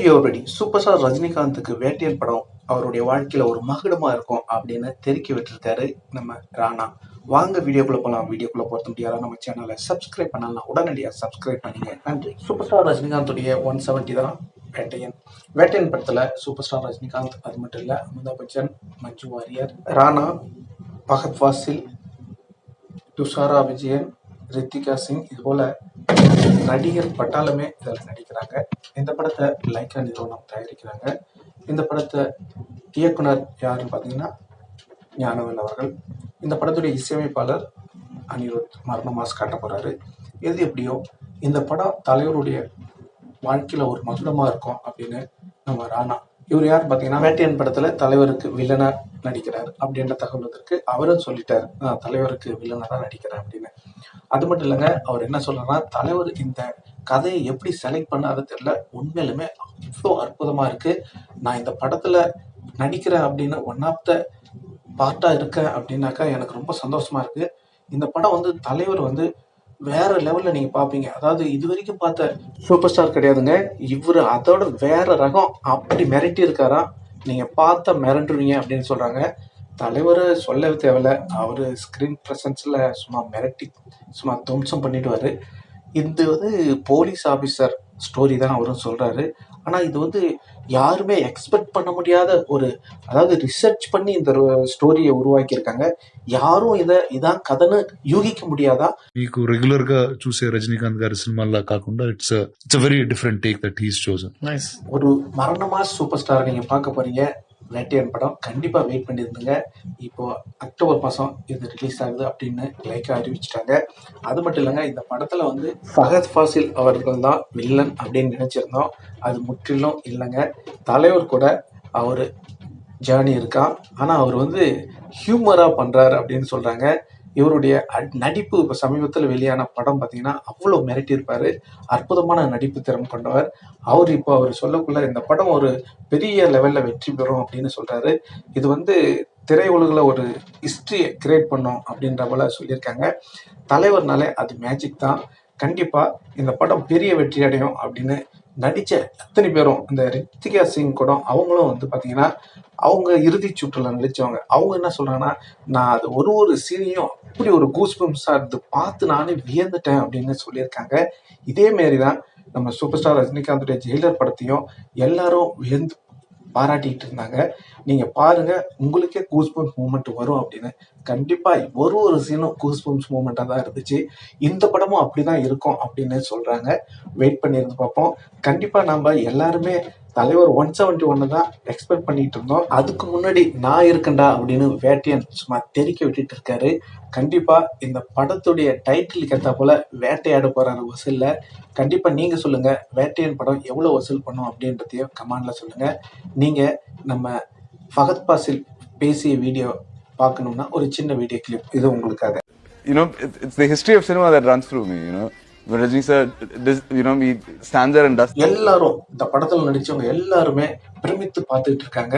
Everybody super star ரஜினிகாந்துக்கு Vettaiyan படம் அவருடைய வாழ்க்கையில ஒரு மகுடமா இருக்கும் அப்படின்னு தெரிவிக்க விட்டுருக்காரு நம்ம ராணா. வாங்க வீடியோக்குள்ள போகலாம். வீடியோக்குள்ள பொறுத்த முடியாத நம்ம சேனலை சப்ஸ்கிரைப் பண்ணலாம், உடனடியாக சப்ஸ்கிரைப் பண்ணீங்க, நன்றி. சூப்பர் ஸ்டார் ரஜினிகாந்துடைய 170 தான் வேட்டையன். வேட்டையன் படத்துல சூப்பர் ஸ்டார் ரஜினிகாந்த், அது மட்டும் இல்ல அமிதாப் பச்சன், மஞ்சு வாரியர், ராணா, பகத் ஃபாசில், துஷாரா விஜயன், ரித்திகா சிங், இது போல நடிகர் பட்டாளமே இதில் நடிக்கிறாங்க. இந்த படத்தை லைக்கா நிறுவனம் தயாரிக்கிறாங்க. இந்த படத்தை இயக்குனர் யாருன்னு பார்த்தீங்கன்னா ஞானவேல் அவர்கள். இந்த படத்துடைய இசையமைப்பாளர் அனிருத் மரண மாஸ் காட்ட போறாரு. எது எப்படியோ இந்த படம் தலைவருடைய வாழ்க்கையில ஒரு மகுடமா இருக்கும் அப்படின்னு நம்ம ராணா, இவர் யார் பார்த்தீங்கன்னா வேட்டையன் படத்துல தலைவருக்கு வில்லனா நடிக்கிறார் அப்படின்ற தகவலுக்கு அவரும் சொல்லிட்டாரு, தலைவருக்கு வில்லனா தான் நடிக்கிறேன் அப்படின்னு. அது மட்டும் இல்லைங்க, அவர் என்ன சொல்றாருன்னா, தலைவர் இந்த கதையை எப்படி செலக்ட் பண்ணாத தெரியல, உண்மையிலுமே அவ்வளோ அற்புதமா இருக்கு. நான் இந்த படத்துல நடிக்கிறேன் அப்படின்னு ஒன் ஆஃப் த பார்ட்டா இருக்கேன் அப்படின்னாக்கா எனக்கு ரொம்ப சந்தோஷமா இருக்கு. இந்த படம் தலைவர் வேற லெவல்ல நீங்க பாப்பீங்க. அதாவது இது வரைக்கும் பார்த்த சூப்பர் ஸ்டார் கிடையாதுங்க, இவரு அதோட வேற ரகம். அப்படி மிரட்டி இருக்காராம், நீங்க பார்த்த மிரண்டுருவீங்க அப்படின்னு சொல்றாங்க. தலைவர் சொல்லவே தேவையில்ல, அவரு ஸ்கிரீன் பிரசன்ஸ்ல சும்மா மிரட்டி சும்மா துவம்சம் பண்ணிடுவாரு. இது போலீஸ் ஆபீசர் ஸ்டோரி தான் அவரும் சொல்றாரு. ஆனா இது யாருமே எக்ஸ்பெக்ட் பண்ண முடியாத ஒரு, அதாவது ரிசர்ச் பண்ணி இந்த స్టోరీயை ఉరువాకి இருக்காங்க. யாரும் ఇதான் కథను యూహించ முடியாதா? మీకు రెగ్యులర్ గా చూసే రజనీకాంత్ గారి సినిమాల్లా కాకుండా it's very different take that he's chosen. Nice. ஒரு மரணமா சூப்பர் ஸ்டார் நீங்க பார்க்க போறீங்க. வேட்டையன் படம் கண்டிப்பா வெயிட் பண்ணியிருந்துங்க. இப்போ அக்டோபர் மாதம் இது ரிலீஸ் ஆகுது அப்படின்னு லைக்கா அறிவிச்சிட்டாங்க. அது மட்டும் இல்லைங்க, இந்த படத்துல ஃபஹத் ஃபாசில் அவர்கள் தான் வில்லன் அப்படின்னு நினைச்சிருந்தோம். அது முற்றிலும் இல்லைங்க. தலைவர் கூட அவர் ஜேர்னி இருக்கான். ஆனா அவர் ஹியூமரா பண்றாரு அப்படின்னு சொல்றாங்க. இவருடைய நடிப்பு இப்போ சமீபத்தில் வெளியான படம் பார்த்தீங்கன்னா அவ்வளோ மிரட்டி இருப்பாரு. அற்புதமான நடிப்பு திறன் கொண்டவர். அவர் சொல்லக்குள்ள இந்த படம் ஒரு பெரிய லெவல்ல வெற்றி பெறும் அப்படின்னு சொல்றாரு. இது திரையுலகில் ஒரு ஹிஸ்டரியை கிரியேட் பண்ணும் அப்படின்ற போல சொல்லியிருக்காங்க. தலைவர்னாலே அது மேஜிக் தான். கண்டிப்பா இந்த படம் பெரிய வெற்றி அடையும் அப்படின்னு நடிச்ச எத்தனை பேரும், இந்த ரித்திகா சிங் கூட அவங்களும் பார்த்தீங்கன்னா அவங்க இறுதி சுற்றுல நடிச்சவங்க. அவங்க என்ன சொல்றாங்கன்னா, நான் அது ஒரு சீனையும் அப்படி ஒரு கூஸ் பம்ப்ஸா இருந்து பார்த்து நானே வியந்துட்டேன் அப்படின்னு சொல்லியிருக்காங்க. இதே மாரிதான் நம்ம சூப்பர் ஸ்டார் ரஜினிகாந்துடைய ஜெயிலர் படத்தையும் எல்லாரும் வியந்து பாராட்டிட்டு இருந்தாங்க. நீங்க பாருங்க, உங்களுக்கே கூஸ் பம்ப்ஸ் மூமெண்ட் வரும் அப்படின்னு. கண்டிப்பா ஒரு சீனும் கூஸ் பம்ப்ஸ் மூமெண்டா தான் இருந்துச்சு. இந்த படமும் அப்படிதான் இருக்கும் அப்படின்னு சொல்றாங்க. வெயிட் பண்ணி இருந்து பார்ப்போம். கண்டிப்பா நம்ம எல்லாருமே தலைவர் 171 தான் எக்ஸ்பெக்ட் பண்ணிட்டு இருந்தோம். அதுக்கு முன்னாடி நான் இருக்கேன்டா அப்படின்னு வேட்டையன் சும்மா தெரிக்க விட்டுட்டு இருக்காரு. கண்டிப்பா இந்த படத்துடைய டைட்டிலுக்கு ஏற்ற போல வேட்டையாட போறாரு வசூல்ல. கண்டிப்பா நீங்க சொல்லுங்க, வேட்டையன் படம் எவ்வளவு வசூல் பண்ணும் அப்படின்றதையும் கமெண்ட்ல சொல்லுங்க. நீங்க நம்ம ஃபஹத் ஃபாசில் பேசிய வீடியோ பார்க்கணும்னா ஒரு சின்ன வீடியோ கிளிப் இது உங்களுக்காக. It's the history of cinema that runs through me, When Rajini sir, he stands there and does. எல்லாரும் இந்த படத்துல நடிச்சவங்க எல்லாருமே பிரமித்து பார்த்துட்டு இருக்காங்க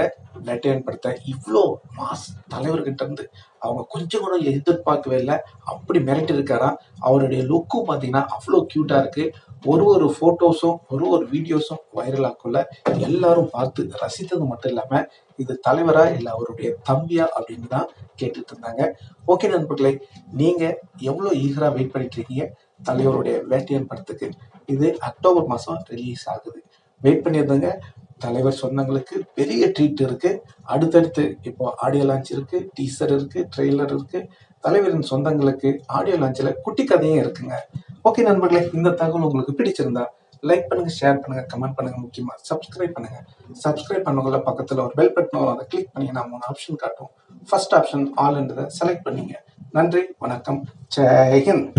வேட்டையன் படத்தை. இவ்வளோ மாஸ் தலைவர்கிட்ட இருந்து அவங்க கொஞ்சம் கூட எதிர்பார்க்கவே இல்லை. அப்படி மிரட்டி இருக்காரா. அவருடைய லுக்கும் பார்த்தீங்கன்னா அவ்வளோ கியூட்டா இருக்கு. ஒரு போட்டோஸும் ஒரு வீடியோஸும் வைரல் ஆக்குள்ள எல்லாரும் பார்த்து ரசித்தது மட்டும் இல்லாம இது தலைவரா இல்லை அவருடைய தம்பியா அப்படின்னு தான் கேட்டுட்டு இருந்தாங்க. ஓகே நண்பர்களே, நீங்க எவ்வளோ ஈகரா வெயிட் பண்ணிட்டு இருக்கீங்க தலைவருடைய வேட்டையன் படத்துக்கு? இது அக்டோபர் மாதம் ரிலீஸ் ஆகுது. வெயிட் பண்ணியிருந்தாங்க. தலைவர் சொந்தங்களுக்கு பெரிய ட்ரீட் இருக்கு. அடுத்தடுத்து இப்போ ஆடியோ லான்ச் இருக்கு, டீசர் இருக்கு, ட்ரெய்லர் இருக்கு. தலைவரின் சொந்தங்களுக்கு ஆடியோ லான்ச்சில் குட்டி கதையும் இருக்குங்க. ஓகே நண்பர்களே, இந்த தகவல் உங்களுக்கு பிடிச்சிருந்தா லைக் பண்ணுங்க, ஷேர் பண்ணுங்க, கமெண்ட் பண்ணுங்க, முக்கியமா சப்ஸ்கிரைப் பண்ணுங்க. சப்ஸ்கிரைப் பண்ணக்குள்ள பக்கத்துல ஒரு பெல் பட்டன் வரும், அதை கிளிக் பண்ணீங்கன்னா 3 ஆப்ஷன் காட்டும். ஃபர்ஸ்ட் ஆப்ஷன் ஆல் என்றதை செலக்ட் பண்ணீங்க. நன்றி, வணக்கம், ஜெய் ஹிந்த்.